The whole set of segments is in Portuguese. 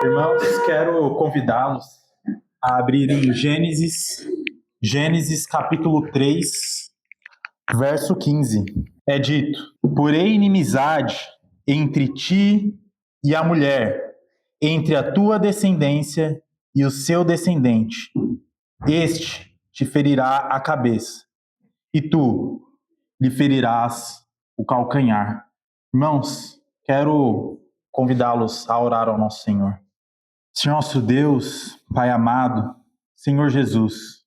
Irmãos, quero convidá-los a abrirem Gênesis capítulo 3, verso 15. É dito: porém inimizade entre ti e a mulher, entre a tua descendência e o seu descendente. Este te ferirá a cabeça, e tu lhe ferirás o calcanhar. Irmãos, quero convidá-los a orar ao nosso Senhor. Senhor nosso Deus, Pai amado, Senhor Jesus,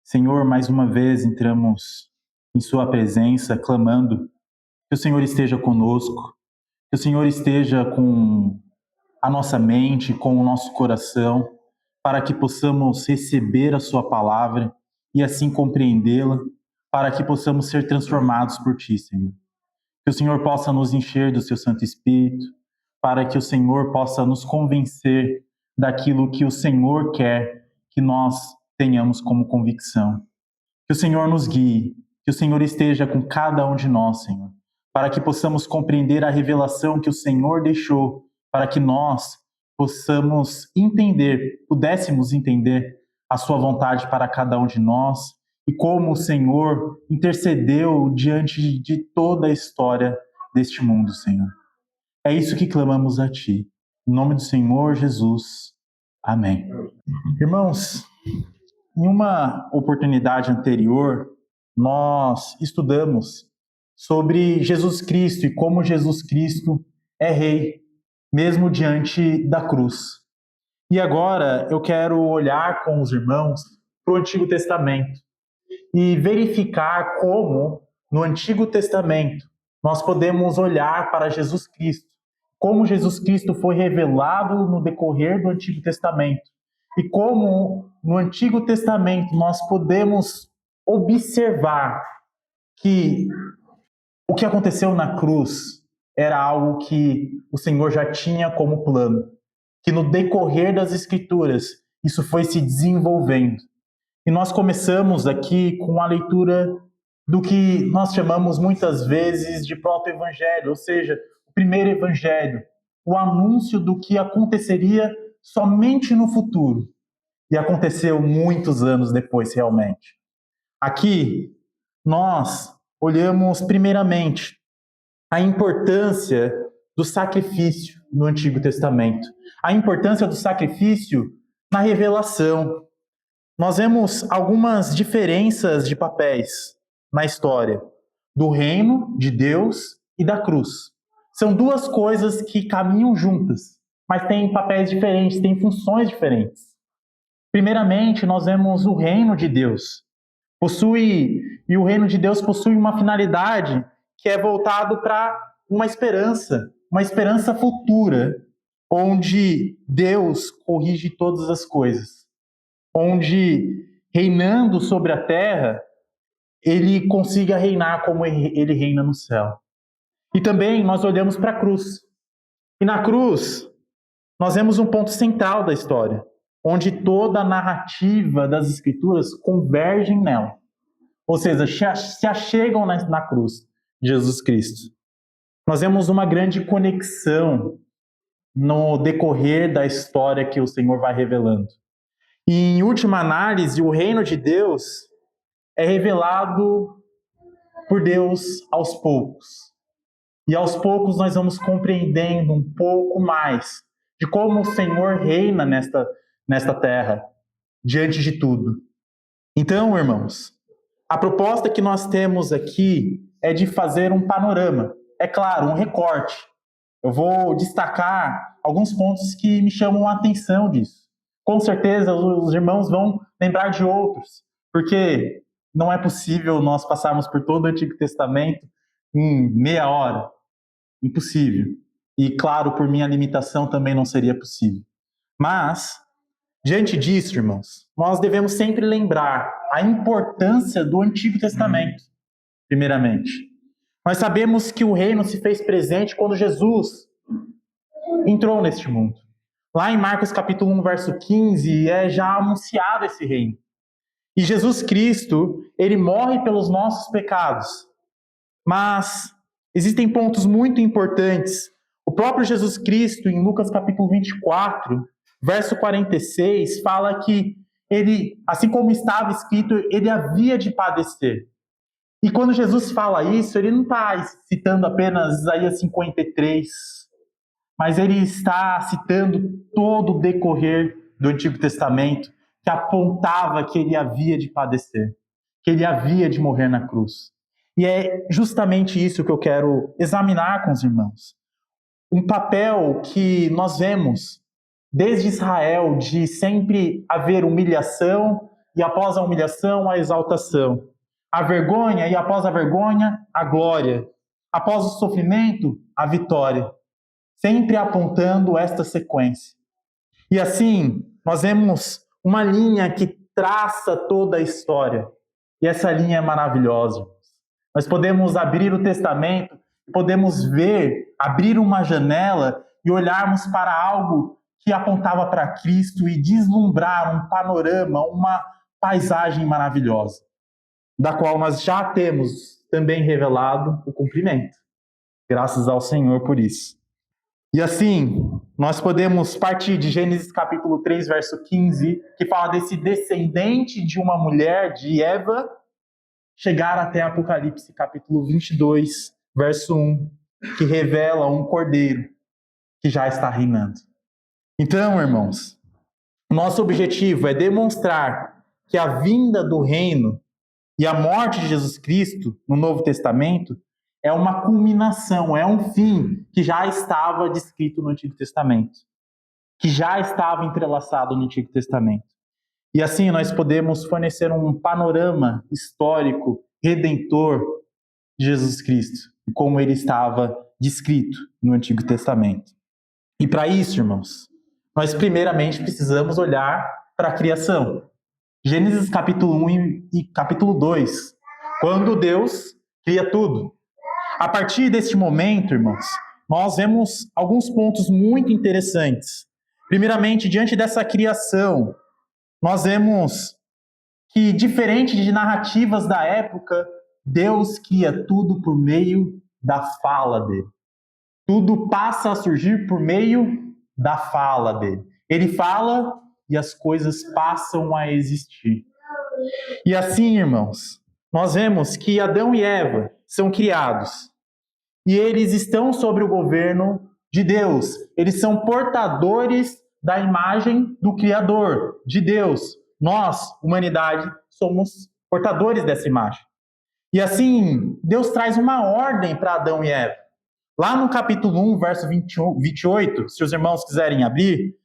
Senhor, mais uma vez entramos em Sua presença, clamando que o Senhor esteja conosco, que o Senhor esteja com a nossa mente, com o nosso coração, para que possamos receber a Sua palavra e assim compreendê-la, para que possamos ser transformados por Ti, Senhor. Que o Senhor possa nos encher do Seu Santo Espírito, para que o Senhor possa nos convencer daquilo que o Senhor quer que nós tenhamos como convicção. Que o Senhor nos guie, que o Senhor esteja com cada um de nós, Senhor, para que possamos compreender a revelação que o Senhor deixou, para que nós pudéssemos entender a sua vontade para cada um de nós e como o Senhor intercedeu diante de toda a história deste mundo, Senhor. É isso que clamamos a Ti. Em nome do Senhor Jesus. Amém. Irmãos, em uma oportunidade anterior, nós estudamos sobre Jesus Cristo e como Jesus Cristo é rei, mesmo diante da cruz. E agora eu quero olhar com os irmãos para o Antigo Testamento e verificar como, no Antigo Testamento, nós podemos olhar para Jesus Cristo, como Jesus Cristo foi revelado no decorrer do Antigo Testamento, e como no Antigo Testamento nós podemos observar que o que aconteceu na cruz era algo que o Senhor já tinha como plano, que no decorrer das Escrituras isso foi se desenvolvendo. E nós começamos aqui com a leitura do que nós chamamos muitas vezes de proto-evangelho, ou seja, o primeiro evangelho, o anúncio do que aconteceria somente no futuro. E aconteceu muitos anos depois, realmente. Aqui, nós olhamos primeiramente a importância do sacrifício no Antigo Testamento, a importância do sacrifício na revelação. Nós vemos algumas diferenças de papéis na história do reino de Deus e da cruz. São duas coisas que caminham juntas, mas têm papéis diferentes, têm funções diferentes. Primeiramente, nós vemos o reino de Deus. E o reino de Deus possui uma finalidade que é voltado para uma esperança futura, onde Deus corrige todas as coisas, onde, reinando sobre a terra, ele consiga reinar como ele reina no céu. E também nós olhamos para a cruz. E na cruz, nós vemos um ponto central da história, onde toda a narrativa das Escrituras convergem nela. Ou seja, se achegam na cruz de Jesus Cristo. Nós vemos uma grande conexão no decorrer da história que o Senhor vai revelando. E, em última análise, o reino de Deus é revelado por Deus aos poucos. E aos poucos nós vamos compreendendo um pouco mais de como o Senhor reina nesta terra, diante de tudo. Então, irmãos, a proposta que nós temos aqui é de fazer um panorama, é claro, um recorte. Eu vou destacar alguns pontos que me chamam a atenção disso. Com certeza os irmãos vão lembrar de outros, porque não é possível nós passarmos por todo o Antigo Testamento em meia hora. Impossível. E, claro, por minha limitação também não seria possível. Mas, diante disso, irmãos, nós devemos sempre lembrar a importância do Antigo Testamento, primeiramente. Nós sabemos que o reino se fez presente quando Jesus entrou neste mundo. Lá em Marcos capítulo 1, verso 15, é já anunciado esse reino. E Jesus Cristo, ele morre pelos nossos pecados. Mas existem pontos muito importantes, O próprio Jesus Cristo, em Lucas capítulo 24, verso 46, fala que ele, assim como estava escrito, ele havia de padecer. E quando Jesus fala isso, ele não está citando apenas Isaías 53, mas ele está citando todo o decorrer do Antigo Testamento, que apontava que ele havia de padecer, que ele havia de morrer na cruz. E é justamente isso que eu quero examinar com os irmãos. Um papel que nós vemos desde Israel, de sempre haver humilhação, e após a humilhação, a exaltação. A vergonha, e após a vergonha, a glória. Após o sofrimento, a vitória. Sempre apontando esta sequência. E assim, nós vemos uma linha que traça toda a história. E essa linha é maravilhosa. Nós podemos abrir o Testamento, podemos ver, abrir uma janela e olharmos para algo que apontava para Cristo e deslumbrar um panorama, uma paisagem maravilhosa, da qual nós já temos também revelado o cumprimento. Graças ao Senhor por isso. E assim, nós podemos partir de Gênesis capítulo 3, verso 15, que fala desse descendente de uma mulher, de Eva, chegar até Apocalipse capítulo 22, verso 1, que revela um cordeiro que já está reinando. Então, irmãos, nosso objetivo é demonstrar que a vinda do reino e a morte de Jesus Cristo no Novo Testamento é uma culminação, é um fim que já estava descrito no Antigo Testamento, que já estava entrelaçado no Antigo Testamento. E assim nós podemos fornecer um panorama histórico, redentor de Jesus Cristo, como ele estava descrito no Antigo Testamento. E para isso, irmãos, nós primeiramente precisamos olhar para a criação. Gênesis capítulo 1 e capítulo 2, quando Deus cria tudo. A partir deste momento, irmãos, nós vemos alguns pontos muito interessantes. Primeiramente, diante dessa criação, nós vemos que, diferente de narrativas da época, Deus cria tudo por meio da fala dele. Tudo passa a surgir por meio da fala dele. Ele fala e as coisas passam a existir. E assim, irmãos, nós vemos que Adão e Eva são criados. E eles estão sob o governo de Deus. Eles são portadores da imagem do Criador, de Deus. Nós, humanidade, somos portadores dessa imagem. E assim, Deus traz uma ordem para Adão e Eva. Lá no capítulo 1, verso 28, se os irmãos quiserem abrir,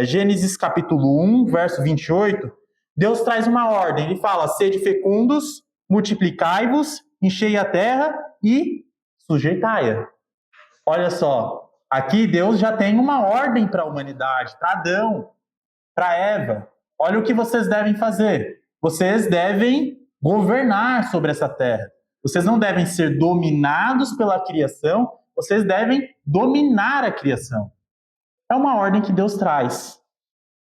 Gênesis capítulo 1, verso 28, Deus traz uma ordem. Ele fala, sede fecundos, multiplicai-vos, enchei a terra e sujeitai-a. Olha só, aqui Deus já tem uma ordem para a humanidade, para Adão, para Eva. Olha o que vocês devem fazer. Vocês devem governar sobre essa terra. Vocês não devem ser dominados pela criação, vocês devem dominar a criação. É uma ordem que Deus traz.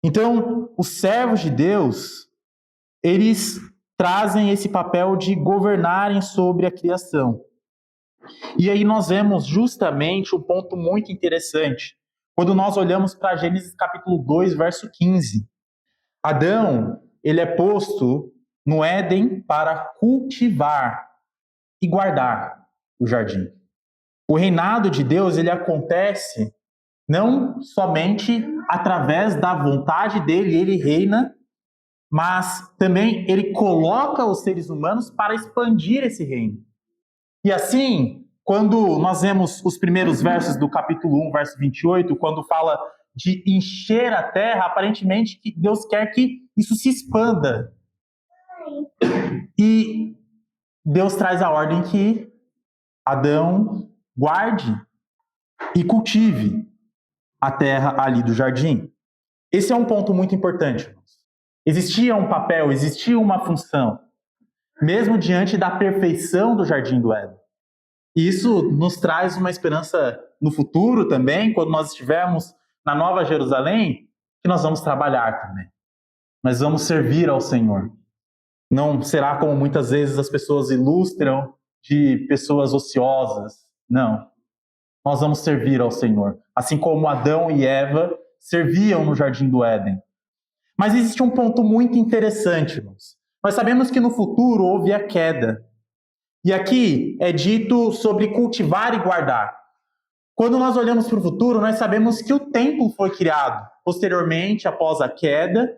Então, os servos de Deus, eles trazem esse papel de governarem sobre a criação. E aí nós vemos justamente um ponto muito interessante. Quando nós olhamos para Gênesis capítulo 2, verso 15. Adão, ele é posto no Éden para cultivar e guardar o jardim. O reinado de Deus, ele acontece não somente através da vontade dele, ele reina, mas também ele coloca os seres humanos para expandir esse reino. E assim, quando nós vemos os primeiros versos do capítulo 1, verso 28, quando fala de encher a terra, aparentemente que Deus quer que isso se expanda. E Deus traz a ordem que Adão guarde e cultive a terra ali do jardim. Esse é um ponto muito importante. Existia um papel, existia uma função, mesmo diante da perfeição do jardim do Éden. E isso nos traz uma esperança no futuro também, quando nós estivermos na Nova Jerusalém, que nós vamos trabalhar também. Nós vamos servir ao Senhor. Não será como muitas vezes as pessoas ilustram de pessoas ociosas. Não. nós vamos servir ao Senhor, assim como Adão e Eva serviam no Jardim do Éden. Mas existe um ponto muito interessante, irmãos. Nós sabemos que no futuro houve a queda. E aqui é dito sobre cultivar e guardar. Quando nós olhamos para o futuro, nós sabemos que o templo foi criado posteriormente, após a queda,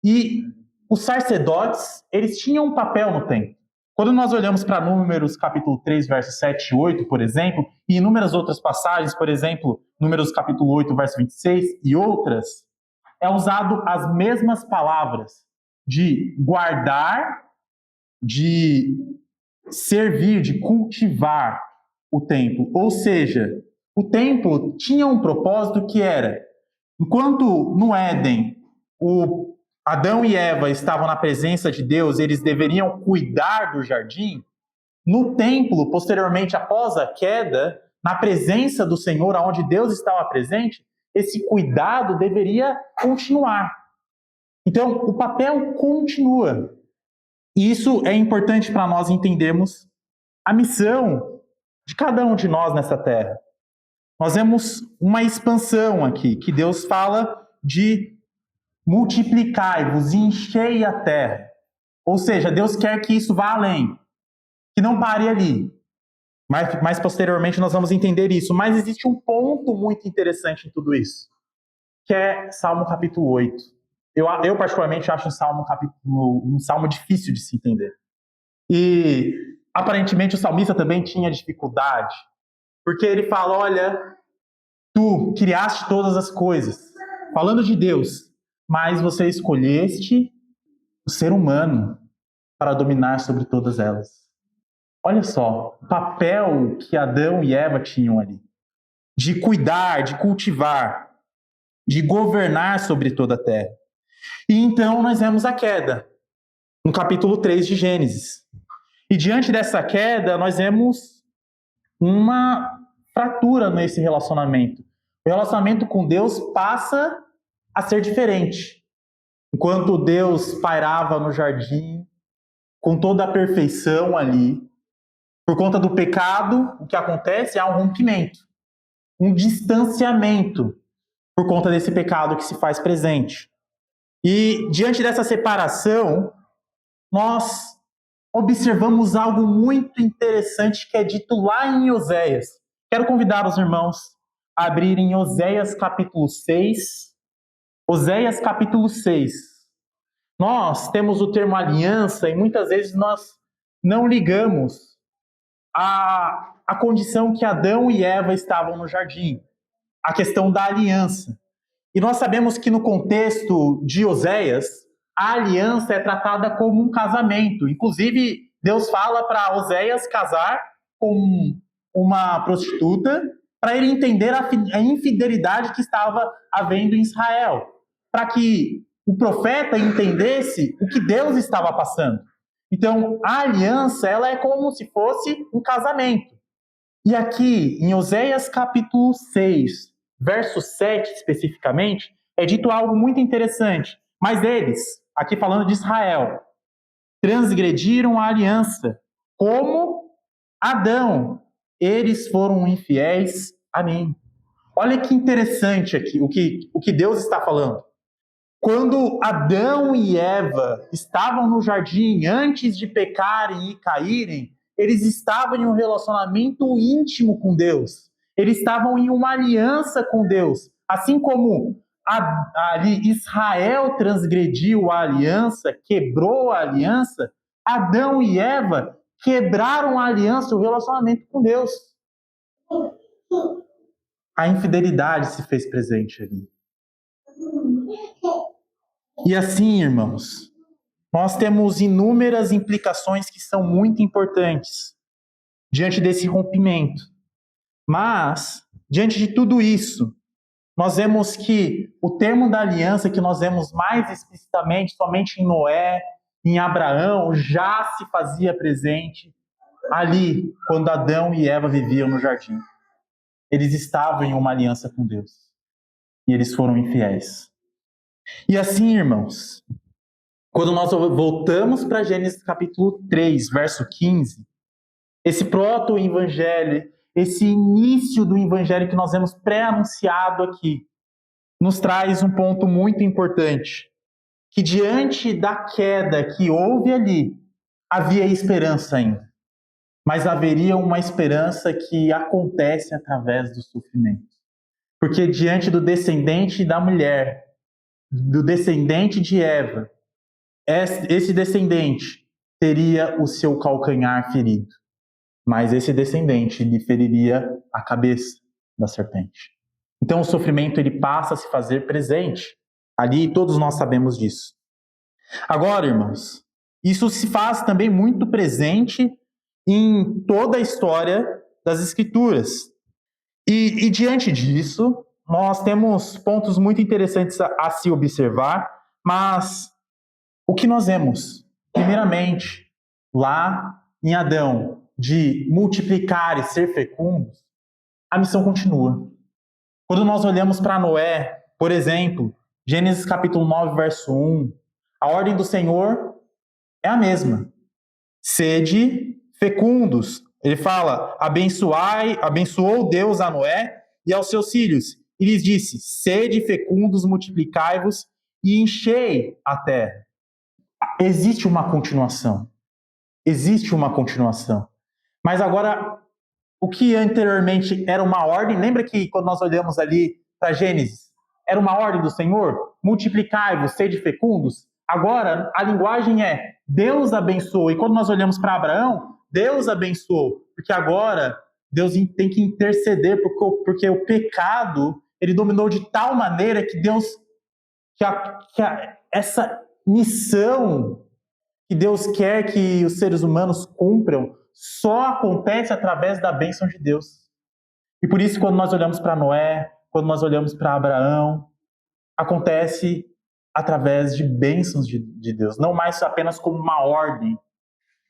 e os sacerdotes, eles tinham um papel no templo. Quando nós olhamos para Números capítulo 3, versos 7 e 8, por exemplo, e inúmeras outras passagens, por exemplo, Números capítulo 8, verso 26 e outras, é usado as mesmas palavras de guardar, de servir, de cultivar o templo. Ou seja, o templo tinha um propósito que era, enquanto no Éden o Adão e Eva estavam na presença de Deus, eles deveriam cuidar do jardim, no templo, posteriormente após a queda, na presença do Senhor, onde Deus estava presente, esse cuidado deveria continuar. Então, o papel continua. E isso é importante para nós entendermos a missão de cada um de nós nessa terra. Nós vemos uma expansão aqui, que Deus fala de multiplicai-vos e enchei a terra. Ou seja, Deus quer que isso vá além, que não pare ali. Mais posteriormente nós vamos entender isso. Mas existe um ponto muito interessante em tudo isso, que é Salmo capítulo 8. Eu particularmente acho um salmo difícil de se entender. E aparentemente o salmista também tinha dificuldade, porque ele fala, olha, tu criaste todas as coisas, falando de Deus, mas você escolheste o ser humano para dominar sobre todas elas. Olha só, o papel que Adão e Eva tinham ali, de cuidar, de cultivar, de governar sobre toda a terra. E então nós vemos a queda, no capítulo 3 de Gênesis. E diante dessa queda, nós vemos uma fratura nesse relacionamento. O relacionamento com Deus passa a ser diferente. Enquanto Deus pairava no jardim, com toda a perfeição ali, por conta do pecado, o que acontece é um rompimento, um distanciamento, por conta desse pecado que se faz presente. E diante dessa separação, nós observamos algo muito interessante que é dito lá em Oséias. Quero convidar os irmãos a abrirem Oséias capítulo 6. Oséias capítulo 6. Nós temos o termo aliança e muitas vezes nós não ligamos a condição que Adão e Eva estavam no jardim, a questão da aliança. E nós sabemos que no contexto de Oséias, a aliança é tratada como um casamento. Inclusive, Deus fala para Oséias casar com uma prostituta para ele entender a infidelidade que estava havendo em Israel, para que o profeta entendesse o que Deus estava passando. Então, a aliança ela é como se fosse um casamento. E aqui, em Oséias capítulo 6, verso 7 especificamente, é dito algo muito interessante. Mas eles, aqui falando de Israel, transgrediram a aliança, como Adão. Eles foram infiéis a mim. Olha que interessante aqui o que Deus está falando. Quando Adão e Eva estavam no jardim antes de pecarem e caírem, eles estavam em um relacionamento íntimo com Deus. Eles estavam em uma aliança com Deus. Assim como ali Israel transgrediu a aliança, quebrou a aliança, Adão e Eva quebraram a aliança, o relacionamento com Deus. A infidelidade se fez presente ali. E assim, irmãos, nós temos inúmeras implicações que são muito importantes diante desse rompimento. Mas, diante de tudo isso, nós vemos que o termo da aliança que nós vemos mais explicitamente somente em Noé, em Abraão, já se fazia presente ali, quando Adão e Eva viviam no jardim. Eles estavam em uma aliança com Deus. E eles foram infiéis. E assim, irmãos, quando nós voltamos para Gênesis capítulo 3, verso 15, esse proto-evangelho, esse início do evangelho que nós vemos pré-anunciado aqui, nos traz um ponto muito importante, que diante da queda que houve ali, havia esperança ainda. Mas haveria uma esperança que acontece através do sofrimento. Porque diante do descendente da mulher, do descendente de Eva, esse descendente teria o seu calcanhar ferido. Mas esse descendente lhe feriria a cabeça da serpente. Então o sofrimento ele passa a se fazer presente. Ali todos nós sabemos disso. Agora, irmãos, isso se faz também muito presente em toda a história das Escrituras. E diante disso, nós temos pontos muito interessantes a se observar, mas o que nós vemos? Primeiramente, lá em Adão, de multiplicar e ser fecundos, a missão continua. Quando nós olhamos para Noé, por exemplo, Gênesis capítulo 9, verso 1, a ordem do Senhor é a mesma. Sede fecundos. Ele fala, abençoou Deus a Noé e aos seus filhos. E lhes disse, sede fecundos, multiplicai-vos e enchei a terra. Existe uma continuação. Existe uma continuação. Mas agora, o que anteriormente era uma ordem, lembra que quando nós olhamos ali para Gênesis, era uma ordem do Senhor? Multiplicai-vos, sede fecundos. Agora, a linguagem é Deus abençoou. E quando nós olhamos para Abraão, Deus abençoou. Porque agora Deus tem que interceder, porque o pecado ele dominou de tal maneira que Deus, essa missão que Deus quer que os seres humanos cumpram, só acontece através da bênção de Deus. E por isso, quando nós olhamos para Noé, quando nós olhamos para Abraão, acontece através de bênçãos de Deus, não mais apenas como uma ordem.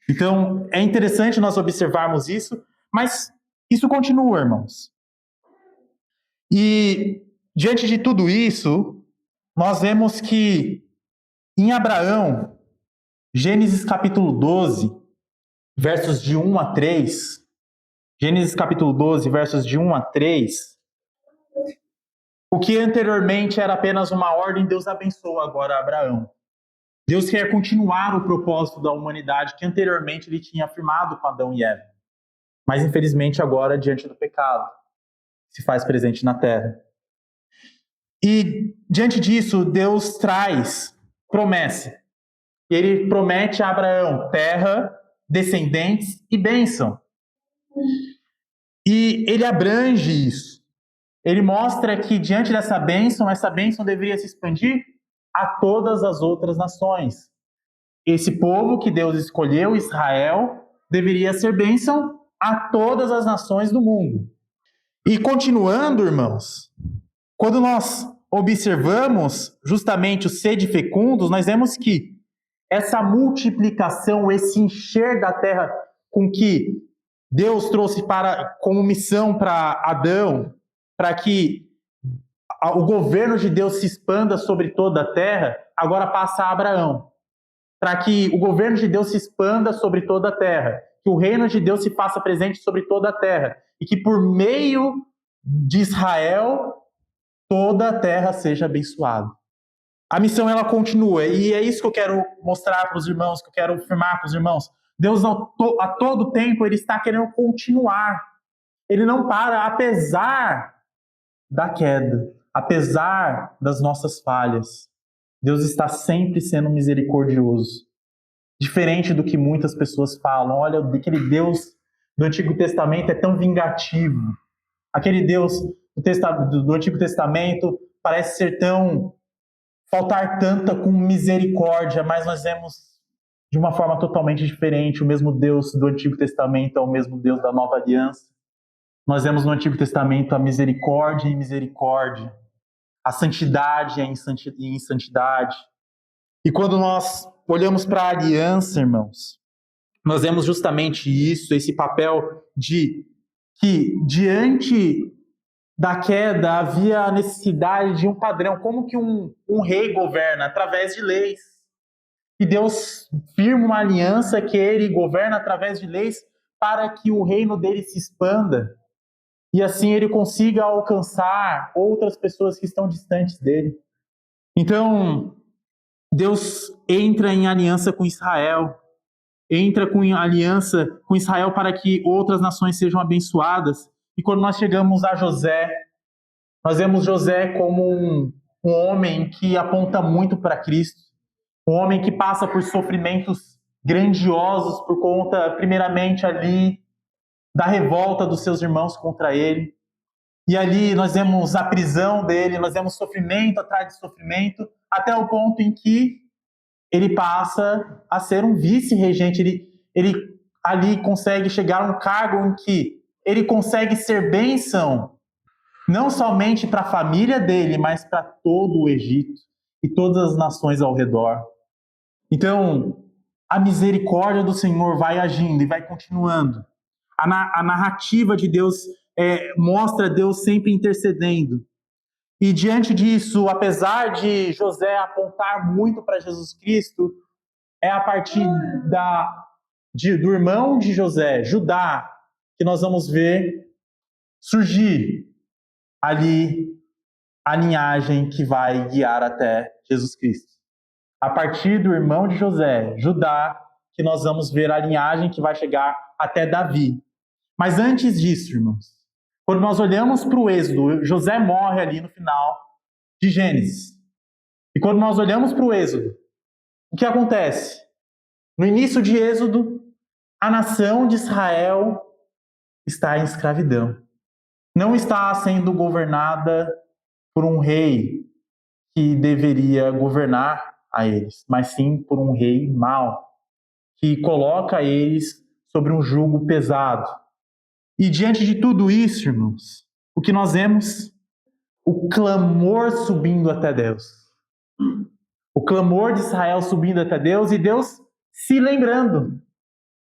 Então, é interessante nós observarmos isso, mas isso continua, irmãos. E, diante de tudo isso, nós vemos que em Abraão, Gênesis capítulo 12, versos de 1 a 3, Gênesis capítulo 12, versos de 1 a 3, o que anteriormente era apenas uma ordem, Deus abençoa agora Abraão. Deus quer continuar o propósito da humanidade que anteriormente ele tinha afirmado com Adão e Eva. Mas infelizmente agora, diante do pecado, se faz presente na terra. E diante disso, Deus traz promessa. Ele promete a Abraão terra, descendentes e bênção. E ele abrange isso. Ele mostra que diante dessa bênção deveria se expandir a todas as outras nações. Esse povo que Deus escolheu, Israel, deveria ser bênção a todas as nações do mundo. E continuando, irmãos, quando nós observamos justamente o sede fecundos, nós vemos que essa multiplicação, esse encher da terra com que Deus trouxe como missão para Adão, para que o governo de Deus se expanda sobre toda a terra, agora passa a Abraão. Para que o governo de Deus se expanda sobre toda a terra, que o reino de Deus se faça presente sobre toda a terra, e que por meio de Israel, toda a terra seja abençoada. A missão ela continua, e é isso que eu quero mostrar para os irmãos, que eu quero afirmar para os irmãos. Deus a todo tempo ele está querendo continuar. Ele não para, apesar da queda, apesar das nossas falhas. Deus está sempre sendo misericordioso. Diferente do que muitas pessoas falam. Olha, aquele Deus do Antigo Testamento é tão vingativo. Aquele Deus do Antigo Testamento parece ser tão... faltar tanta com misericórdia, mas nós vemos de uma forma totalmente diferente. O mesmo Deus do Antigo Testamento é o mesmo Deus da Nova Aliança. Nós vemos no Antigo Testamento a misericórdia e misericórdia, a santidade e insantidade. E quando nós olhamos para a aliança, irmãos, nós vemos justamente isso, esse papel de que diante da queda havia a necessidade de um padrão, como que um rei governa? Através de leis. E Deus firma uma aliança que ele governa através de leis para que o reino dele se expanda. e assim ele consiga alcançar outras pessoas que estão distantes dele. Então, Deus entra em aliança com Israel, entra com aliança com Israel para que outras nações sejam abençoadas. E quando nós chegamos a José, nós vemos José como um homem que aponta muito para Cristo, um homem que passa por sofrimentos grandiosos por conta, primeiramente, ali da revolta dos seus irmãos contra ele. E ali nós vemos a prisão dele, nós vemos sofrimento atrás de sofrimento, até o ponto em que ele passa a ser um vice-regente. Ele ali consegue chegar a um cargo em que ele consegue ser bênção, não somente para a família dele, mas para todo o Egito e todas as nações ao redor. Então, a misericórdia do Senhor vai agindo e vai continuando. A narrativa de Deus mostra Deus sempre intercedendo. E diante disso, apesar de José apontar muito para Jesus Cristo, é a partir do irmão de José, Judá, que nós vamos ver surgir ali a linhagem que vai guiar até Jesus Cristo. A partir do irmão de José, Judá, que nós vamos ver a linhagem que vai chegar até Davi. Mas antes disso, irmãos, quando nós olhamos para o Êxodo, José morre ali no final de Gênesis. E quando nós olhamos para o Êxodo, o que acontece? No início de Êxodo, a nação de Israel está em escravidão. Não está sendo governada por um rei que deveria governar a eles, mas sim por um rei mau, que coloca eles sobre um jugo pesado. E diante de tudo isso, irmãos, o que nós vemos? O clamor subindo até Deus. O clamor de Israel subindo até Deus e Deus se lembrando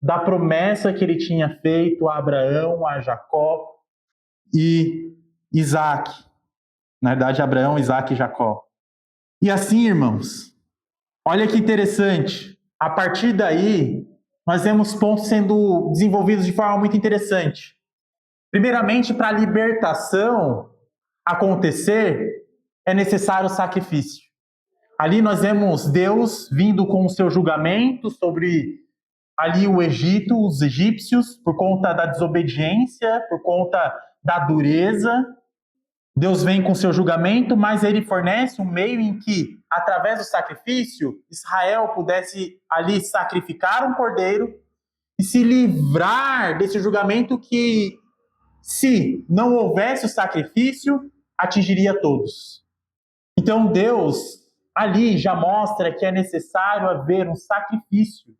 da promessa que ele tinha feito a Abraão, a Jacó e Isaac. Na verdade, Abraão, Isaac e Jacó. E assim, irmãos, olha que interessante. A partir daí, nós vemos pontos sendo desenvolvidos de forma muito interessante. Primeiramente, para a libertação acontecer, é necessário o sacrifício. Ali nós vemos Deus vindo com o seu julgamento sobre ali o Egito, os egípcios, por conta da desobediência, por conta da dureza. Deus vem com seu julgamento, mas ele fornece um meio em que, através do sacrifício, Israel pudesse ali sacrificar um cordeiro e se livrar desse julgamento que, se não houvesse o sacrifício, atingiria todos. Então Deus ali já mostra que é necessário haver um sacrifício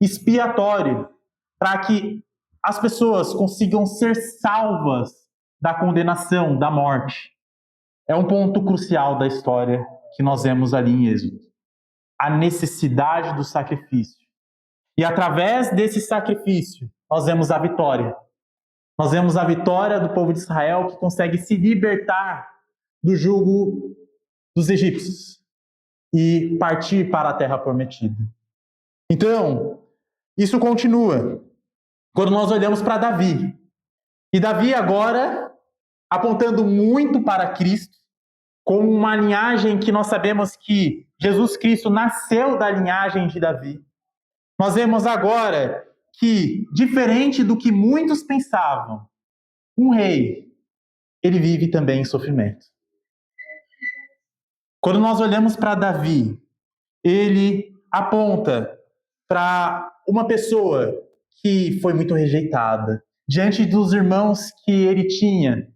expiatório para que as pessoas consigam ser salvas da condenação, da morte. É um ponto crucial da história que nós vemos ali em Êxodo. A necessidade do sacrifício. E através desse sacrifício, nós vemos a vitória. Nós vemos a vitória do povo de Israel que consegue se libertar do jugo dos egípcios e partir para a terra prometida. Então, isso continua quando nós olhamos para Davi. E Davi agora, apontando muito para Cristo, com uma linhagem que nós sabemos que Jesus Cristo nasceu da linhagem de Davi. Nós vemos agora que, diferente do que muitos pensavam, um rei, ele vive também em sofrimento. Quando nós olhamos para Davi, ele aponta para uma pessoa que foi muito rejeitada, diante dos irmãos que ele tinha.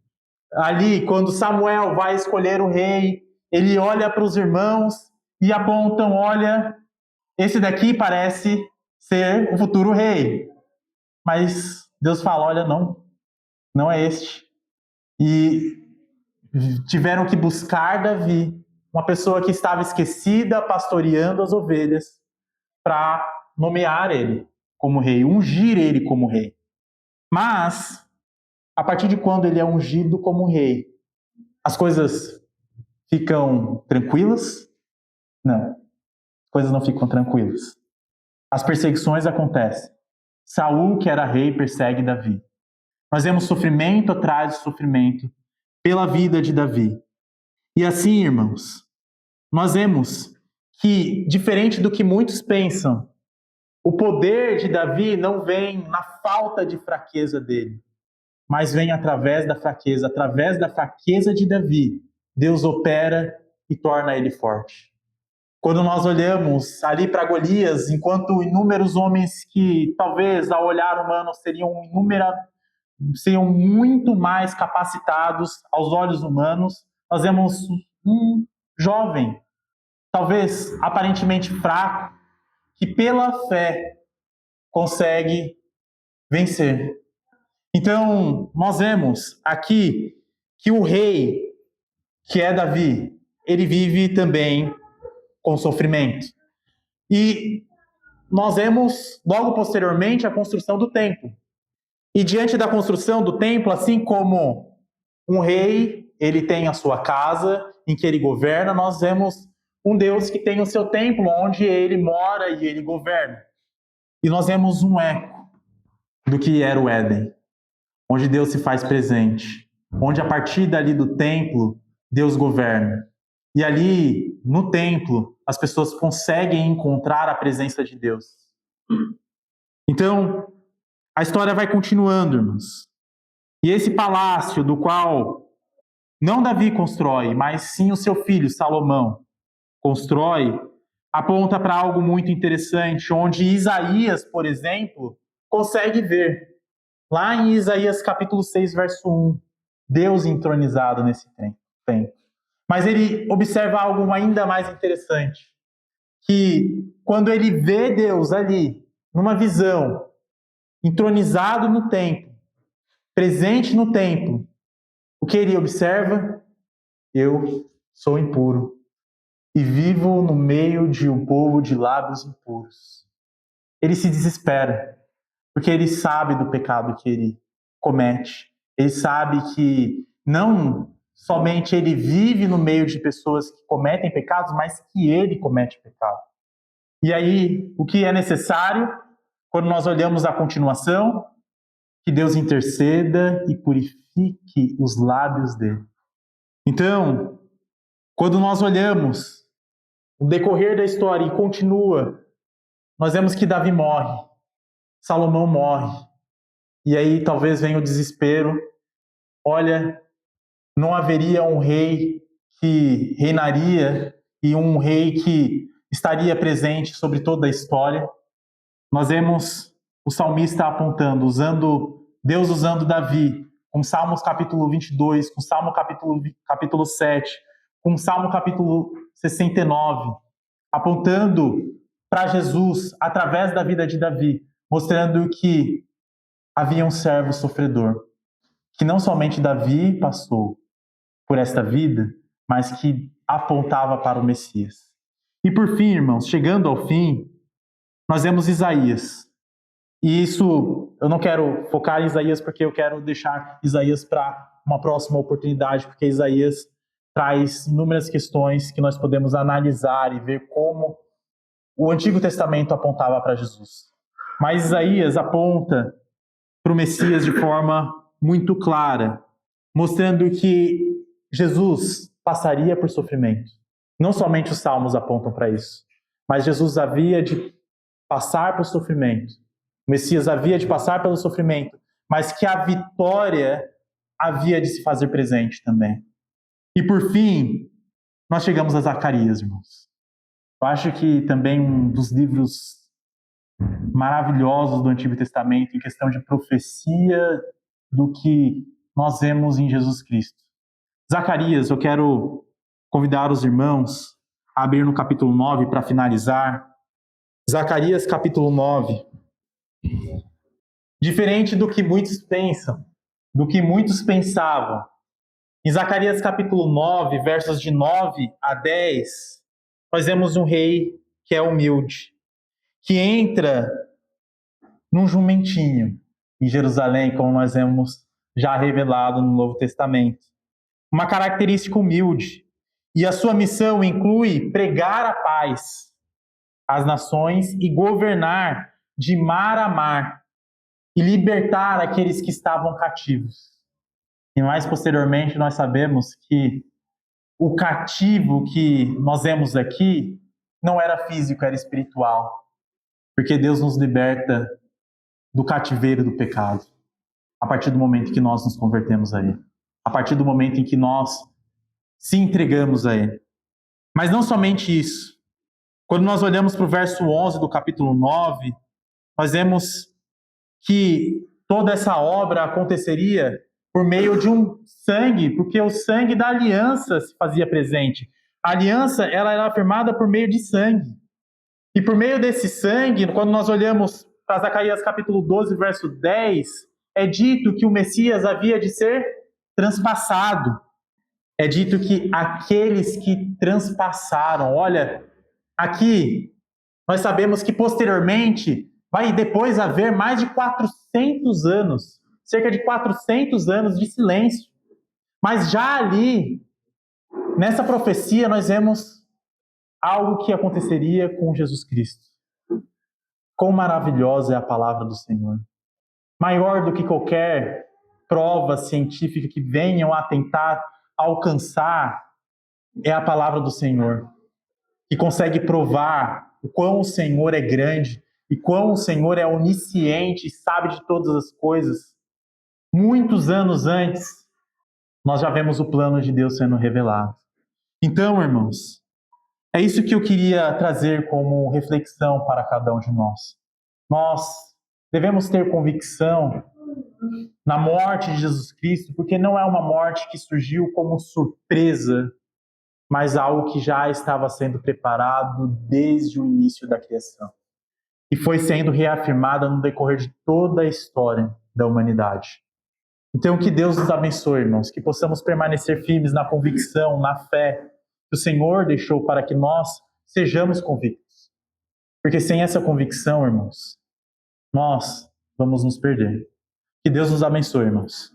Ali, quando Samuel vai escolher o rei, ele olha para os irmãos e apontam, olha, esse daqui parece ser o futuro rei. Mas Deus fala, olha, não é este. E tiveram que buscar Davi, uma pessoa que estava esquecida, pastoreando as ovelhas, para nomear ele como rei, ungir ele como rei. Mas, a partir de quando ele é ungido como rei, as coisas ficam tranquilas? Não, as coisas não ficam tranquilas. As perseguições acontecem. Saul, que era rei, persegue Davi. Nós vemos sofrimento atrás de sofrimento pela vida de Davi. E assim, irmãos, nós vemos que, diferente do que muitos pensam, o poder de Davi não vem na falta de fraqueza dele, mas vem através da fraqueza de Davi. Deus opera e torna ele forte. Quando nós olhamos ali para Golias, enquanto inúmeros homens que talvez ao olhar humano seriam muito mais capacitados aos olhos humanos, nós vemos um jovem, talvez aparentemente fraco, que pela fé consegue vencer. Então, nós vemos aqui que o rei, que é Davi, ele vive também com sofrimento. E nós vemos logo posteriormente a construção do templo. E diante da construção do templo, assim como um rei, ele tem a sua casa em que ele governa, nós vemos um Deus que tem o seu templo onde ele mora e ele governa. E nós vemos um eco do que era o Éden, onde Deus se faz presente, onde a partir dali do templo, Deus governa. E ali, no templo, as pessoas conseguem encontrar a presença de Deus. Então, a história vai continuando, irmãos. E esse palácio do qual não Davi constrói, mas sim o seu filho Salomão constrói, aponta para algo muito interessante, onde Isaías, por exemplo, consegue ver. Lá em Isaías capítulo 6, verso 1, Deus entronizado nesse templo. Mas ele observa algo ainda mais interessante, que quando ele vê Deus ali, numa visão, entronizado no templo, presente no templo, o que ele observa? Eu sou impuro e vivo no meio de um povo de lábios impuros. Ele se desespera, porque ele sabe do pecado que ele comete. Ele sabe que não somente ele vive no meio de pessoas que cometem pecados, mas que ele comete pecado. E aí, o que é necessário, quando nós olhamos a continuação, que Deus interceda e purifique os lábios dele. Então, quando nós olhamos o decorrer da história e continua, nós vemos que Davi morre, Salomão morre, e aí talvez venha o desespero. Olha, não haveria um rei que reinaria e um rei que estaria presente sobre toda a história. Nós vemos o salmista apontando, Deus usando Davi, com Salmos capítulo 22, com Salmo capítulo 7, com Salmo capítulo 69, apontando para Jesus através da vida de Davi, mostrando que havia um servo sofredor, que não somente Davi passou por esta vida, mas que apontava para o Messias. E por fim, irmãos, chegando ao fim, nós vemos Isaías. E isso, eu não quero focar em Isaías porque eu quero deixar Isaías para uma próxima oportunidade, porque Isaías traz inúmeras questões que nós podemos analisar e ver como o Antigo Testamento apontava para Jesus. Mas Isaías aponta para o Messias de forma muito clara, mostrando que Jesus passaria por sofrimento. Não somente os salmos apontam para isso, mas Jesus havia de passar por sofrimento. O Messias havia de passar pelo sofrimento, mas que a vitória havia de se fazer presente também. E por fim, nós chegamos a Zacarias, irmãos. Eu acho que também um dos livros maravilhosos do Antigo Testamento em questão de profecia do que nós vemos em Jesus Cristo. Zacarias, eu quero convidar os irmãos a abrir no capítulo 9 para finalizar. Zacarias capítulo 9. Diferente do que muitos pensam, do que muitos pensavam, em Zacarias capítulo 9, versos de 9 a 10, nós vemos um rei que é humilde, que entra num jumentinho em Jerusalém, como nós vemos já revelado no Novo Testamento. Uma característica humilde. E a sua missão inclui pregar a paz às nações e governar de mar a mar. e libertar aqueles que estavam cativos. E mais posteriormente nós sabemos que o cativo que nós vemos aqui não era físico, era espiritual. Porque Deus nos liberta do cativeiro do pecado, a partir do momento que nós nos convertemos a Ele. A partir do momento em que nós se entregamos a Ele. Mas não somente isso. Quando nós olhamos para o verso 11 do capítulo 9, nós vemos que toda essa obra aconteceria por meio de um sangue, porque o sangue da aliança se fazia presente. A aliança, ela era firmada por meio de sangue. E por meio desse sangue, quando nós olhamos para Zacarias capítulo 12, verso 10, é dito que o Messias havia de ser transpassado. É dito que aqueles que transpassaram, olha, aqui nós sabemos que posteriormente vai depois haver mais de 400 anos, cerca de 400 anos de silêncio. Mas já ali, nessa profecia, nós vemos algo que aconteceria com Jesus Cristo. Quão maravilhosa é a palavra do Senhor. Maior do que qualquer prova científica que venham a tentar alcançar é a palavra do Senhor, que consegue provar o quão o Senhor é grande e quão o Senhor é onisciente e sabe de todas as coisas. Muitos anos antes, nós já vemos o plano de Deus sendo revelado. Então, irmãos, é isso que eu queria trazer como reflexão para cada um de nós. Nós devemos ter convicção na morte de Jesus Cristo, porque não é uma morte que surgiu como surpresa, mas algo que já estava sendo preparado desde o início da criação. E foi sendo reafirmada no decorrer de toda a história da humanidade. Então, que Deus nos abençoe, irmãos, que possamos permanecer firmes na convicção, na fé que o Senhor deixou para que nós sejamos convictos. Porque sem essa convicção, irmãos, nós vamos nos perder. Que Deus nos abençoe, irmãos.